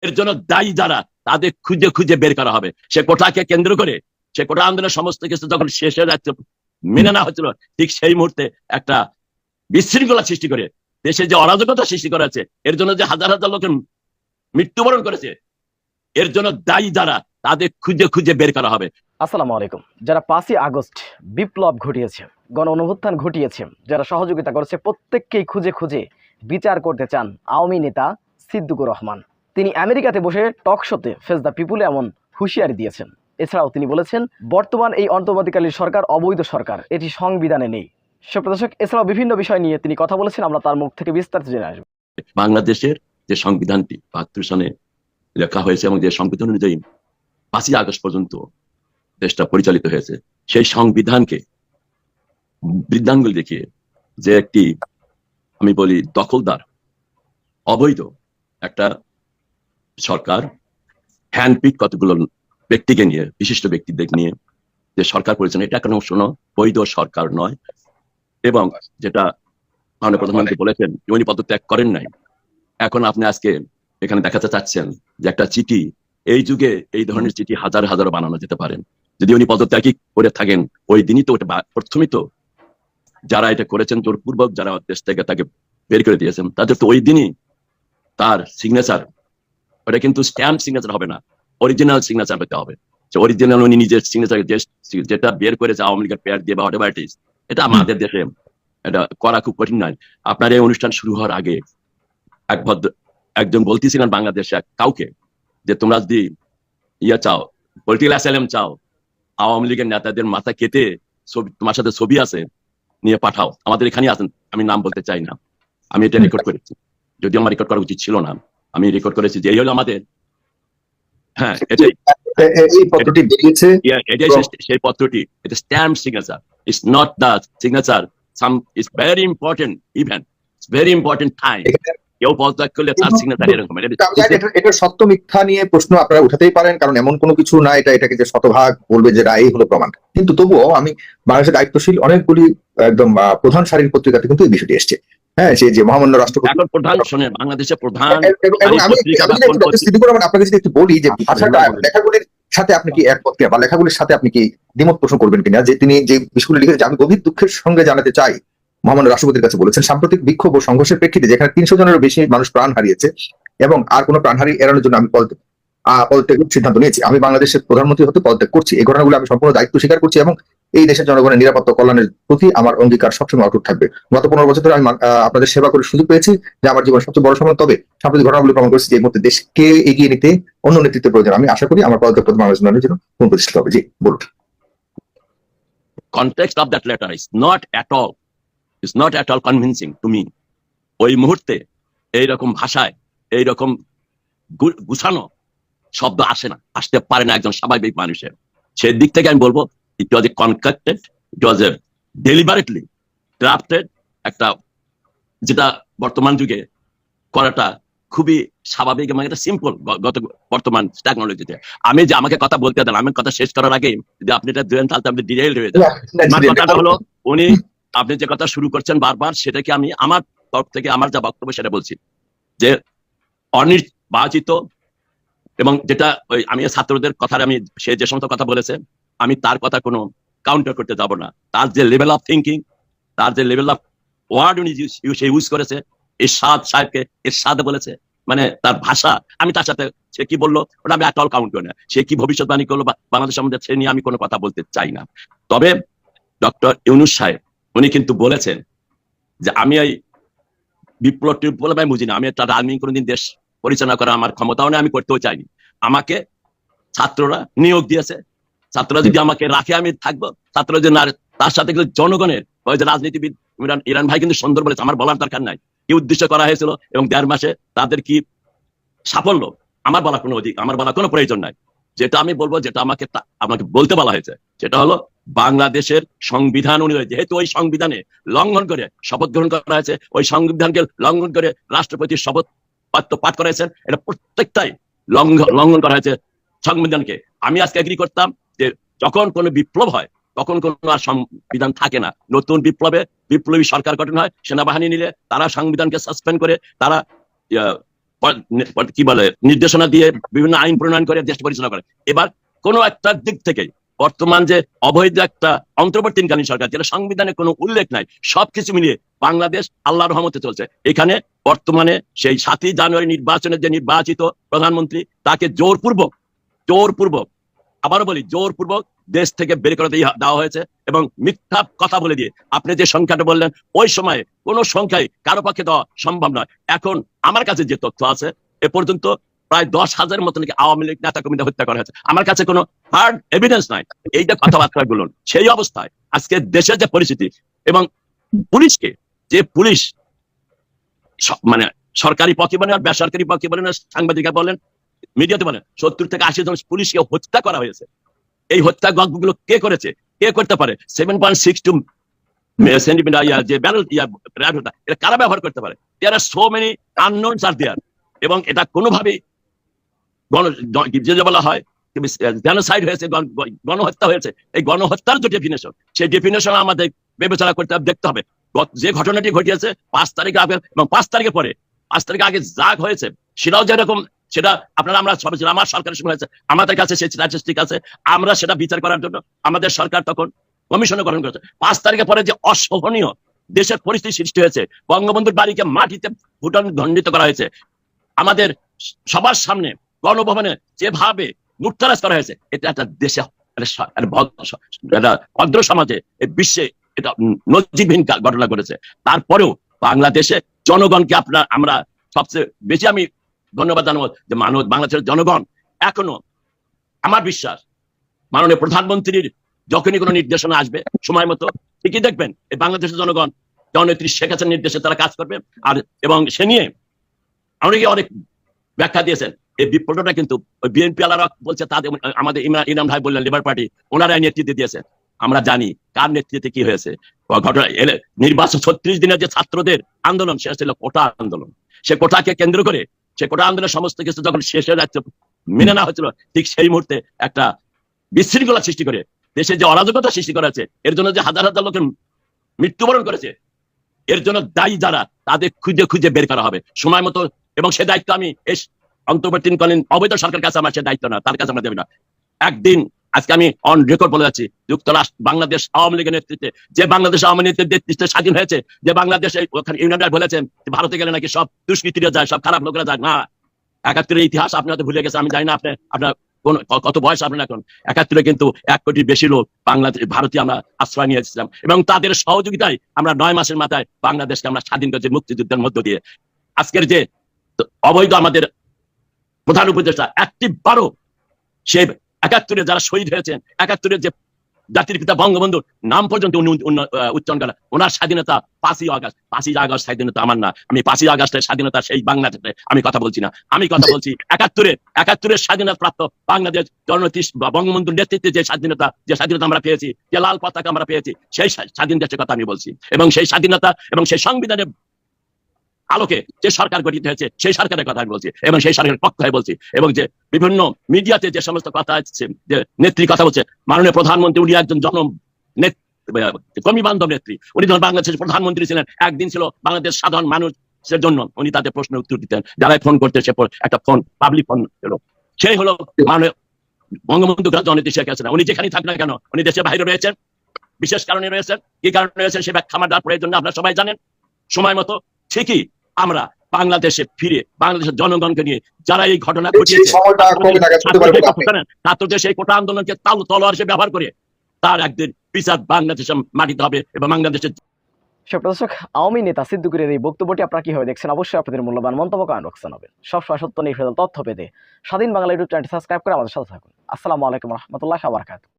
এর জন্য দায়ী যারা তাদের খুঁজে খুঁজে বের করা হবে। সে কোটাকে কেন্দ্র করে, সে কোটা আন্দোলনের সমস্ত কিছু যখন শেষ হয়ে যাচ্ছে, মেনে না হচ্ছিল, ঠিক সেই মুহূর্তে একটা বিশৃঙ্খলা সৃষ্টি করে দেশে যে অরাজকতা সৃষ্টি করা আছে, এর জন্য যে হাজার হাজার লোকের মৃত্যুবরণ করেছে, এর জন্য দায়ী যারা তাদের খুঁজে খুঁজে বের করা হবে। আসসালামু আলাইকুম। যারা 5ই আগস্ট বিপ্লব ঘটিয়েছে, গণ অনুত্থান ঘটিয়েছে, যারা সহযোগিতা করেছে, প্রত্যেককেই খুঁজে খুঁজে বিচার করতে চান আওয়ামী নেতা সিদ্দিকুর রহমান। তিনি আমেরিকাতে বসে টক শোতে ফেস দ্য পিপুলে এমন হুঁশিয়ারি দিয়েছেন। এছাড়াও তিনি বলেছেন, বর্তমান এই অন্তর্বর্তীকালীন সরকার অবৈধ সরকার, এটি সংবিধানে নেই। সুপ্রদর্শক, এছাড়াও বিভিন্ন বিষয় নিয়ে তিনি কথা বলেছেন, আমরা তার মুখ থেকে বিস্তারিত জেনে আসবো। বাংলাদেশের যে সংবিধানটি ৭২ সনে লেখা হয়েছে এবং যে সংবিধান অনুযায়ী 5ই আগস্ট পর্যন্ত দেশটা পরিচালিত হয়েছে, সেই সংবিধানকে বৃদ্ধাঙ্গুল দেখিয়ে যে একটি, আমি বলি, দখলদার অবৈধ একটা সরকার, হ্যান্ডপিক কতগুলো ব্যক্তিকে নিয়ে, বিশিষ্ট ব্যক্তিদের নিয়ে যে সরকার পরিচালনা, এটা কোনো শোনো বৈধ সরকার নয়। এবং যেটা মাননীয় প্রধানমন্ত্রী বলেছেন, উনি পদত্যাগ করেন নাই। এখন আপনি আজকে এখানে দেখাতে চাচ্ছেন যে একটা চিঠি, এই যুগে এই ধরনের চিঠি হাজার হাজার বানানো যেতে পারেন। যদি উনি পদত্যাগই করে থাকেন, ওই দিনই তো ওটা প্রথমই তো যারা এটা করেছেন, জোরপূর্বক যারা দেশ থেকে তাকে বের করে দিয়েছেন, তাদের তো ওই দিনই তার সিগনেচার, ওটা কিন্তু স্ট্যাম্প সিগনেচার হবে না, অরিজিনাল সিগনেচার পেতে হবে। অরিজিনাল উনি নিজের সিগনেচার যেটা বের করেছে আওয়ামী লীগের পেয়ার দিয়ে বা হোয়াট ইট ইজ, এটা আমাদের দেশে এটা করা খুব কঠিন নয়। আপনার এই অনুষ্ঠান শুরু হওয়ার আগে একজন বলতেছিলেন বাংলাদেশে কাউকে যে তোমরা যদি চাও, পলিটিক্যাল অ্যাসাইলাম চাও, আওয়ামী লীগের নেতাদের মাথা কেটে ছবি, তোমার সাথে ছবি আছে, নিয়ে পাঠাও, আমাদের এখানে আছেন। আমি নাম বলতে চাই না, আমি এটা রেকর্ড করেছি, যদিও আমার রেকর্ড করা উচিত ছিল না। আমি রেকর্ড করেছি যে এই হলো আমাদের, হ্যাঁ এটাই এই পত্রটি বেরিয়েছে, এটাই সেই পত্রটি। এটা stamp signature, it's not the signature some, it's very important event, very important time. কেউ পদত্যাগ করলে তার সিগনেচার এরকম। এটা সত্য মিথ্যা নিয়ে প্রশ্ন আপনারা উঠাতেই পারেন, কারণ এমন কোনো কিছু না এটাকে যে শতভাগ বলবে যে রায় হলো প্রমাণ। কিন্তু তবুও আমি বাংলাদেশের দায়িত্বশীল অনেকগুলি একদম প্রধান সারির পত্রিকাতে কিন্তু এই বিষয়টি এসছে। হ্যাঁ, যে মহামান্য রাষ্ট্রপতি প্রধান শোনেন, বাংলাদেশের প্রধান। এবং আমি আপনাকে যদি একটু বলি যে ভাষাটা, লেখাগুলির সাথে আপনি কি একমত কিনা, বা লেখাগুলির সাথে আপনি কি দ্বিমত পোষণ করবেন কিনা, যে তিনি যে বিষয়গুলি লিখেছেন, আমি গভীর দুঃখের সঙ্গে জানাতে চাই, মহামান্য রাষ্ট্রপতির কাছে বলেছেন, সাম্প্রতিক বিক্ষোভ ও সংঘর্ষের প্রেক্ষিতে যেখানে 300 জনেরও বেশি মানুষ প্রাণ হারিয়েছে এবং আর কোনো প্রাণহানি এড়ানোর জন্য আমি পদত্যাগের সিদ্ধান্ত নিয়েছি। আমি বাংলাদেশের প্রধানমন্ত্রী হতে পদত্যাগ করছি। এই ঘটনাগুলো আমি সম্পূর্ণ দায়িত্ব স্বীকার করছি এবং এই দেশের জনগণের নিরাপত্তা কল্যাণের প্রতি আমার অঙ্গীকার সবসময় অটুট থাকবে। গত 15 বছর ধরে আমি আপনাদের সেবা করে সুযোগ পেয়েছি, যে আমার জীবনের সবচেয়ে বড় সময়। তবে সাম্প্রতিক ঘটনাগুলো প্রমাণ করেছে যে এই মুহূর্তে দেশকে এগিয়ে নিতে অন্য নেতৃত্বের প্রয়োজন। আমি আশা করি আমার পদত্যাগ বাংলাদেশ উন্নয়নের জন্য প্রতিষ্ঠিত হবে। জি বলুন। Context of that letter is not at all convincing to me. ওই মুহূর্তে এইরকম ভাষায় এইরকম গুছানো শব্দ আসতে পারে না একজন স্বাভাবিক মানুষের। সেই দিক থেকে আমি বলবো, ইট ওয়াজ এ কনকাক্টেড, ইট ওয়াজ এ ডেলিবারেটলি ড্রাফটেড একটা, যেটা বর্তমান যুগে করাটা খুবই স্বাভাবিক এবং এটা সিম্পল বর্তমান টেকনোলজিতে। আমি যে আমাকে কথা বলতে দেন, আমি কথা শেষ করার আগে যদি আপনি এটা দেন, তাহলে আপনি ডিটেইলড হয়ে যান। আমার কথাটা হলো, আপনি যে কথা শুরু করছেন বারবার, সেটাকে আমি আমার তরফ থেকে আমার যা বক্তব্য সেটা বলছি, যে অনির্বাচিত, এবং যেটা ওই আমি ছাত্রদের কথার, আমি সে যে সমস্ত কথা বলেছে, আমি তার কথা কোনো কাউন্টার করতে যাব না। তার যে লেভেল অফ থিঙ্কিং, তার যে লেভেল অফ ওয়ার্ড উনি সে ইউজ করেছে, এরশাদ সাহেবকে এরশাদ বলেছে, মানে তার ভাষা, আমি তার সাথে সে কি বললো ওটা আমি একটা কাউন্ট করি না। সে কি ভবিষ্যৎবাণী করলো বাংলাদেশ সম্বন্ধে, সে নিয়ে আমি কোনো কথা বলতে চাই না। তবে ডক্টর ইউনূস সাহেব উনি কিন্তু বলেছেন যে আমি এই বিপ্লব টিপ্লব আমি বুঝি না, আমি একটা রাজনীতি কোনোদিন দেশ পরিচালনা করা আমার ক্ষমতাও নেই, আমি করতেও চাইনি। আমাকে ছাত্ররা নিয়োগ দিয়েছে, ছাত্ররা যদি আমাকে রাখে আমি থাকবো, ছাত্র যে না, তার সাথে কিন্তু জনগণের ওই যে রাজনীতিবিদ ইরান ভাই কিন্তু সুন্দর বলেছে, আমার বলার দরকার নাই কি উদ্দেশ্য করা হয়েছিল এবং 1.5 মাসে তাদের কি সাফল্য, আমার বলা কোনো আমার বলা কোনো প্রয়োজন নাই। যেটা আমি বলবো, যেটা আমাকে বলতে বলা হয়েছে, সেটা হলো বাংলাদেশের সংবিধান অনুযায়ী, যেহেতু ওই সংবিধানে লঙ্ঘন করে শপথ গ্রহণ করা হয়েছে, ওই সংবিধানকে লঙ্ঘন করে রাষ্ট্রপতির শপথ বাক্য পাঠ করা হয়েছে, এটা প্রত্যেকটাই লঙ্ঘন করা হয়েছে সংবিধানকে। আমি আজকে এগ্রি করতাম যে যখন কোনো বিপ্লব হয় তখন কোনো আর সংবিধান থাকে না। নতুন বিপ্লবী সরকার গঠন হয়, সেনাবাহিনী নিলে তারা সংবিধানকে সাসপেন্ড করে, তারা কি বলে নির্দেশনা দিয়ে বিভিন্ন আইন প্রণয়ন করে দেশ পরিচালনা করে। এবার কোন একটা দিক থেকে বর্তমান যে অবৈধ একটা অন্তর্বর্তীকালীন সরকার, যেটা সংবিধানে কোনো উল্লেখ নাই, সবকিছু মিলিয়ে বাংলাদেশ আল্লাহর রহমতে চলছে। এখানে বর্তমানে সেই 7ই জানুয়ারি নির্বাচনের যে নির্বাচিত প্রধানমন্ত্রী, তাকে জোরপূর্বক আবারও বলি জোরপূর্বক দেশ থেকে বের করে দেওয়া হয়েছে এবং মিথ্যা কথা বলে দিয়ে আপনি যে সংখ্যাটা বললেন, ওই সময়ে কোনো সংখ্যায় কারো পক্ষে দেওয়া সম্ভব নয়। এখন আমার কাছে যে তথ্য আছে, এ পর্যন্ত প্রায় 10,000 মতো নাকি আওয়ামী লীগ নেতা কর্মীদের হত্যা করা হয়েছে। আমার কাছে কোনো হার্ড এভিডেন্স নাই। এইটা কথাবার্তা বলুন। সেই অবস্থায় আজকে দেশের যে পরিস্থিতি এবং পুলিশকে, যে পুলিশ মানে সরকারি পক্ষে বলেন আর বেসরকারি পক্ষে বলেন, সাংবাদিকরা বলেন, মিডিয়াতে বলেন, 70 থেকে 80 জন পুলিশকে হত্যা করা হয়েছে। এই হত্যাগুলো কে করেছে, কে করতে পারে? 7.62 সেন্টিমিটার যে ব্যারেল এটা কারা ব্যবহার করতে পারে? দেয়ার আর সো মেনি আননোনস আর দেয়ার। এবং এটা কোনোভাবেই যে বলা হয় জেনোসাইড হয়েছে, গণহত্যা হয়েছে। এই গণহত্যার যে ডেফিনেশন, সেই ডেফিনেশন আমাদের বিবেচনা করতে দেখতে হবে। যে ঘটনাটি ঘটিয়েছে 5 তারিখ আগে এবং 5 তারিখের পরে, 5 তারিখ আগে যা হয়েছে সেটাও যেরকম, সেটা আমরা সবাই, আমার সরকারের সময় হয়েছে, আমাদের কাছে সেই স্ট্যাটিস্টিক আছে। আমরা সেটা বিচার করার জন্য আমাদের সরকার তখন কমিশনে গঠন করেছে। 5 তারিখের পরে যে অসহনীয় দেশের পরিস্থিতি সৃষ্টি হয়েছে, বঙ্গবন্ধুর বাড়িকে মাটিতে ভূটান্বিত করা হয়েছে, আমাদের সবার সামনে গণভবনে যেভাবে লুটতরাজ করা হয়েছে, এটা একটা দেশে ভদ্র সমাজে বিশ্বে এটা নজিরবিহীন ঘটনা ঘটেছে। তারপরেও বাংলাদেশে জনগণকে আমরা সবচেয়ে বেশি আমি ধন্যবাদ জানাবো যে বাংলাদেশের জনগণ এখনো, আমার বিশ্বাস, মাননীয় প্রধানমন্ত্রীর যখনই কোনো নির্দেশনা আসবে সময় মতো ঠিকই দেখবেন এই বাংলাদেশের জনগণ জননেত্রী শেখ হাসিনার নির্দেশে তারা কাজ করবে। আর এবং সে নিয়ে অনেকে অনেক ব্যাখ্যা দিয়েছেন। এই বিপ্লবটা কিন্তু ওই বিএনপি আলারা বলছে, তাদের আমাদের ইমরান ভাই বললেন লেবার পার্টি, ওনারাই নেতৃত্ব দিয়েছেন। আমরা জানি কার নেতৃত্বে কি হয়েছে। ঘটনা নির্বাচন 36 দিনের যে ছাত্রদের আন্দোলন, শেষ ছিল কোটা আন্দোলন। সে কোটাকে কেন্দ্র করে, সে কোটা আন্দোলনের সমস্ত কিছু যখন শেষ হয়ে যাচ্ছে, মেনে নেওয়া হচ্ছিল, ঠিক সেই মুহূর্তে একটা বিশৃঙ্খলা সৃষ্টি করে দেশে যে অরাজকতা সৃষ্টি করা হয়েছে, এর জন্য যে হাজার হাজার লোকের মৃত্যুবরণ করেছে, এর জন্য দায়ী যারা, তাদের খুঁজে খুঁজে বের করা হবে সময় মতো। এবং সে দায়িত্ব আমি এই অন্তর্বর্তীকালীন অবৈধ সরকার কাছে, আমার সে দায়িত্ব না, তার কাছে আমরা দেব না। একদিন আজকে আমি অন রেকর্ড বলে যাচ্ছি, যুক্তরাষ্ট্র বাংলাদেশ আওয়ামী লীগের নেতৃত্বে, যে বাংলাদেশ আওয়ামী লীগের নেতৃত্বে স্বাধীন হয়েছে, যে বাংলাদেশ ইউনিয়ন বলেছেন ভারতে গেলে নাকি সব দুষ্কৃতীরা যায়, সব খারাপ লোকেরা যায় না। 71-এর ইতিহাস আপনি হয়তো ভুলে গেছে, আমি জানি না আপনার কত বয়স আপনার এখন। 71-এ কিন্তু 1 কোটির বেশি লোক বাংলাদেশ ভারতে আমরা আশ্রয় নিয়েছিলাম এবং তাদের সহযোগিতায় আমরা 9 মাসের মাথায় বাংলাদেশকে আমরা স্বাধীন করেছি মুক্তিযুদ্ধের মধ্য দিয়ে। আজকের যে অবৈধ আমাদের প্রধান উপদেষ্টা, একটি বারো সে 71-এ যারা শহীদ হয়েছেন, 71-এর যে জাতির পিতা বঙ্গবন্ধুর নাম পর্যন্ত উচ্চারণ করা, ওনার স্বাধীনতা 5ই আগস্ট। 5ই আগস্ট স্বাধীনতা আমার না, আমি 5ই আগস্টের স্বাধীনতা সেই বাংলাদেশে আমি কথা বলছি না, আমি কথা বলছি 71-এর স্বাধীনতা প্রাপ্ত বাংলাদেশ জননেত্রী বঙ্গবন্ধুর নেতৃত্বে যে স্বাধীনতা আমরা পেয়েছি, যে লাল পতাকা আমরা পেয়েছি, সেই স্বাধীন দেশের কথা আমি বলছি। এবং সেই স্বাধীনতা এবং সেই সংবিধানের আলোকে যে সরকার গঠিত হয়েছে, সেই সরকারের কথা আমি বলছি এবং সেই সরকারের পক্ষ হয়ে বলছি। এবং যে বিভিন্ন মিডিয়াতে যে সমস্ত কথা আছে, যে নেত্রী কথা বলছে, মাননীয় প্রধানমন্ত্রী উনি একজন কর্মী বান্ধব নেত্রী। উনি যখন বাংলাদেশের প্রধানমন্ত্রী ছিলেন, একদিন ছিল বাংলাদেশ সাধারণ মানুষের জন্য, উনি তাদের প্রশ্নের উত্তর দিতেন। যারাই ফোন করতে, সে একটা ফোন পাবলিক ফোন ছিল, সেই হলো মাননীয় বঙ্গবন্ধু জননেত্রী শেখ হাসিনা। উনি যেখানেই থাক না কেন, উনি দেশের বাইরে রয়েছেন, বিশেষ কারণে রয়েছেন। কি কারণে রয়েছেন সে ব্যাখ্যা আমার প্রয়োজন, আপনারা সবাই জানেন। সময় মতো ঠিকই আমরা বাংলাদেশে ফিরে বাংলাদেশের জনগণকে নিয়ে যারা এই ঘটনা ঘটিয়েছে, ছাত্রদের সেই কোটা আন্দোলনকে তলোয়ার হিসেবে ব্যবহার করে তার একদিন বিচার বাংলাদেশের মাটিতে হবে এবং বাংলাদেশের। দর্শক, আওয়ামী নেতা সিদ্দিকুরের এই বক্তব্যটি আপনারা কিভাবে দেখছেন? অবশ্যই আপনাদের মূল্যবান মন্তব্য কমেন্ট বক্সে জানাবেন। সবসময় সত্য নির্ভেজাল তথ্য পেতে স্বাধীন বাংলা ইউটিউব চ্যানেলটি সাবস্ক্রাইব করে আমাদের সাথে থাকুন। আসসালামু আলাইকুম রহমতুল্লাহি ওয়া বারাকাতুহু।